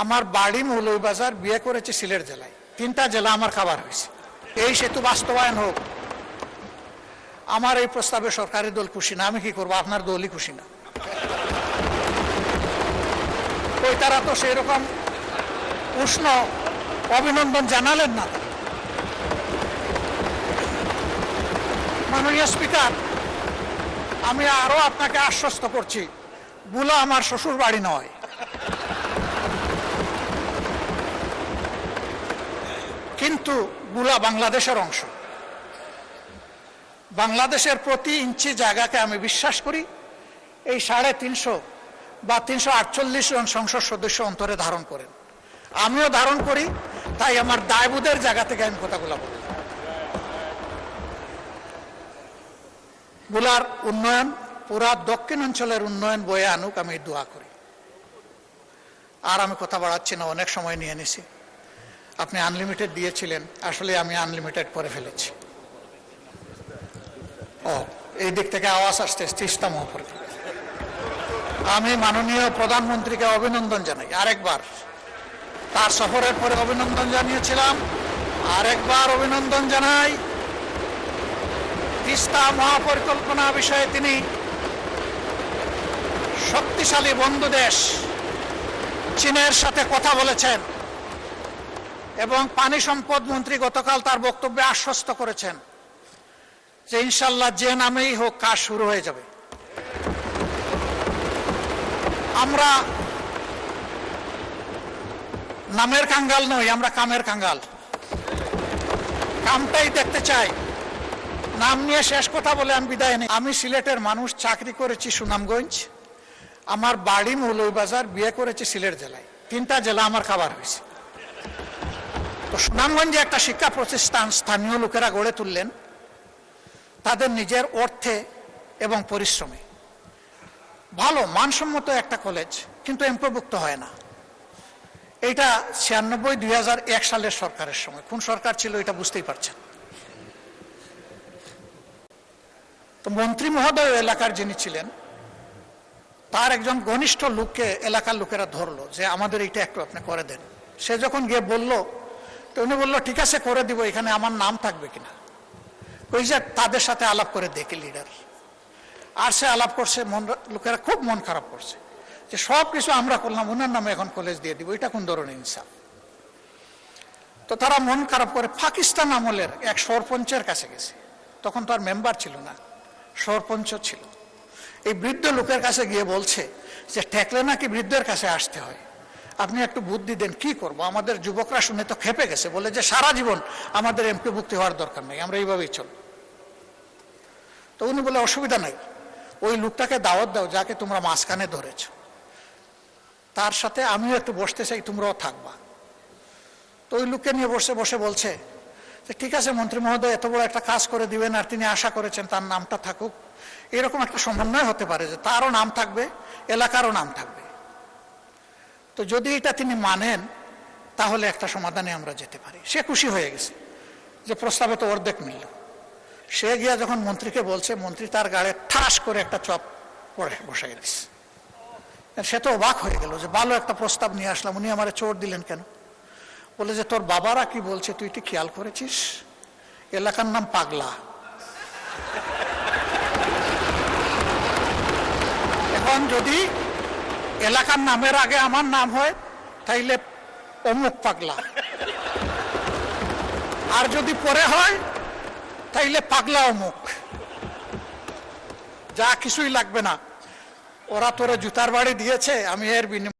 আমার বাড়ি মৌলভীবাজার, বিয়ে করেছি সিলেট জেলায়। 3টা জেলা আমার খাবার হয়েছে। এই সেতু বাস্তবায়ন হোক। আমার এই প্রস্তাবে সরকারি দল খুশি না, আমি কি করবো? আপনার দলই খুশি না। ওই তারা তো সেই রকম উষ্ণ অভিনন্দন জানালেন না। মাননীয় স্পিকার, আমি আরো আপনাকে আশ্বস্ত করছি, বুলা আমার শ্বশুর বাড়ি নয়। কিন্তু বুলা বাংলাদেশের অংশ। বাংলাদেশের প্রতি ইঞ্চি জায়গাকে আমি বিশ্বাস করি এই 350 বা 348 জন সংসদ সদস্য অন্তরে ধারণ করেন, আমিও ধারণ করি। তাই আমার দায়বোধের জায়গা থেকে আমি কথাগুলো বলি। বুলার উন্নয়ন, পুরা দক্ষিণ অঞ্চলের উন্নয়ন বয়ে আনুক, আমি দোয়া করি। আর আমি কথা বাড়াচ্ছি না, অনেক সময় নিয়ে নিছি। আপনি আনলিমিটেড দিয়েছিলেন, আসলে আমি আনলিমিটেড করে ফেলেছি। এই দিক থেকে আওয়াজ আসছে তিস্তা মহাপরি। আমি মাননীয় প্রধানমন্ত্রীকে অভিনন্দন জানাই আরেকবার। তার সফরের পরে অভিনন্দন জানিয়েছিলাম, আরেকবার অভিনন্দন জানাই। তিস্তা মহাপরিকল্পনা বিষয়ে তিনি শক্তিশালী বন্ধু দেশ চীনের সাথে কথা বলেছেন এবং পানি সম্পদ মন্ত্রী গতকাল তার বক্তব্যে আশ্বস্ত করেছেন যে ইনশাল্লাহ যে নামেই হোক কাজ শুরু হয়ে যাবে। আমরা নামের কাঙ্গাল নই, আমরা কামের কাঙ্গাল। কামটাই দেখতে চাই। নাম নিয়ে শেষ কথা বলে আমি বিদায় নেই। আমি সিলেটের মানুষ, চাকরি করেছি সুনামগঞ্জ, আমার বাড়ি মৌলভীবাজার, বিয়ে করেছি সিলেট জেলায়। 3টা জেলা আমার খাবার হয়েছে। তো সুনামগঞ্জে একটা শিক্ষা প্রতিষ্ঠান স্থানীয় লোকেরা গড়ে তুললেন তাদের নিজের অর্থে এবং পরিশ্রমে। ভালো মানসম্মত একটা কলেজ, কিন্তু এমপিওভুক্ত হয় না। এটা 96-2001 সালের সরকারের সময়। কোন সরকার ছিল এটা বুঝতেই পারছেন। তো মন্ত্রী মহোদয় এলাকার যিনি ছিলেন, তার একজন ঘনিষ্ঠ লোককে এলাকার লোকেরা ধরলো যে আমাদের এইটা একটু আপনি করে দেন। সে যখন গিয়ে বলল, তো উনি বললো ঠিক আছে করে দিব, এখানে আমার নাম থাকবে কিনা। ওই যে তাদের সাথে আলাপ করে দেখে লিডার, আর সে আলাপ করছে, লোকেরা খুব মন খারাপ করছে যে সব কিছু আমরা করলাম, ওনার নামে এখন কলেজ দিয়ে দিব, এটা কোন ধরনের ইনসাফ। তো তারা মন খারাপ করে পাকিস্তান আমলের এক সরপঞ্চের কাছে গেছে। তখন তো আর মেম্বার ছিল না, সরপঞ্চ ছিল। এই বৃদ্ধ লোকের কাছে গিয়ে বলছে যে ঠেকলে নাকি বৃদ্ধের কাছে আসতে হয়, আপনি একটু বুদ্ধি দেন, কি করব। আমাদের যুবকরা শুনে তো খেপে গেছে, বলে যে সারা জীবন আমাদের এমপিভুক্তি হওয়ার দরকার নেই, আমরা এইভাবেই চল। তো উনি বলে অসুবিধা নাই, ওই লোকটাকে দাওয়াত দাও যাকে তোমরা মাঝখানে ধরেছ, তার সাথে আমিও একটু বসতে চাই, তোমরাও থাকবা। তো ওই লোককে নিয়ে বসে বলছে যে ঠিক আছে মন্ত্রী মহোদয়, এত বড় একটা কাজ করে দিবেন আর তিনি আশা করেছেন তার নামটা থাকুক, এরকম একটা সমন্বয় হতে পারে যে তারও নাম থাকবে, এলাকারও নাম থাকবে। তো যদি এটা তিনি মানেন তাহলে একটা সমাধানে আমরা যেতে পারি। সে খুশি হয়ে গেছে যে প্রস্তাবে তো অর্ধেক মিলল। সে গিয়া যখন মন্ত্রীকে বলছে, মন্ত্রী তার গাড়ে ঠাস করে একটা চপ পড়ে বসে গেছে। সে তো অবাক হয়ে গেল যে ভালো একটা প্রস্তাব নিয়ে আসলাম, উনি আমারে চোট দিলেন কেন। বলে যে তোর বাবারা কি বলছে তুই কি খেয়াল করেছিস? এলাকার নাম পাগলা। এখন যদি এলাকার নামের আগে আমার নাম হয় তাইলে অমুক পাগলা, আর যদি পরে হয় তাইলে পাগলা অমুক। যা কিছুই লাগবে না, ওরা তোরে জুতার বাড়ি দিয়েছে, আমি এর বিনিময়ে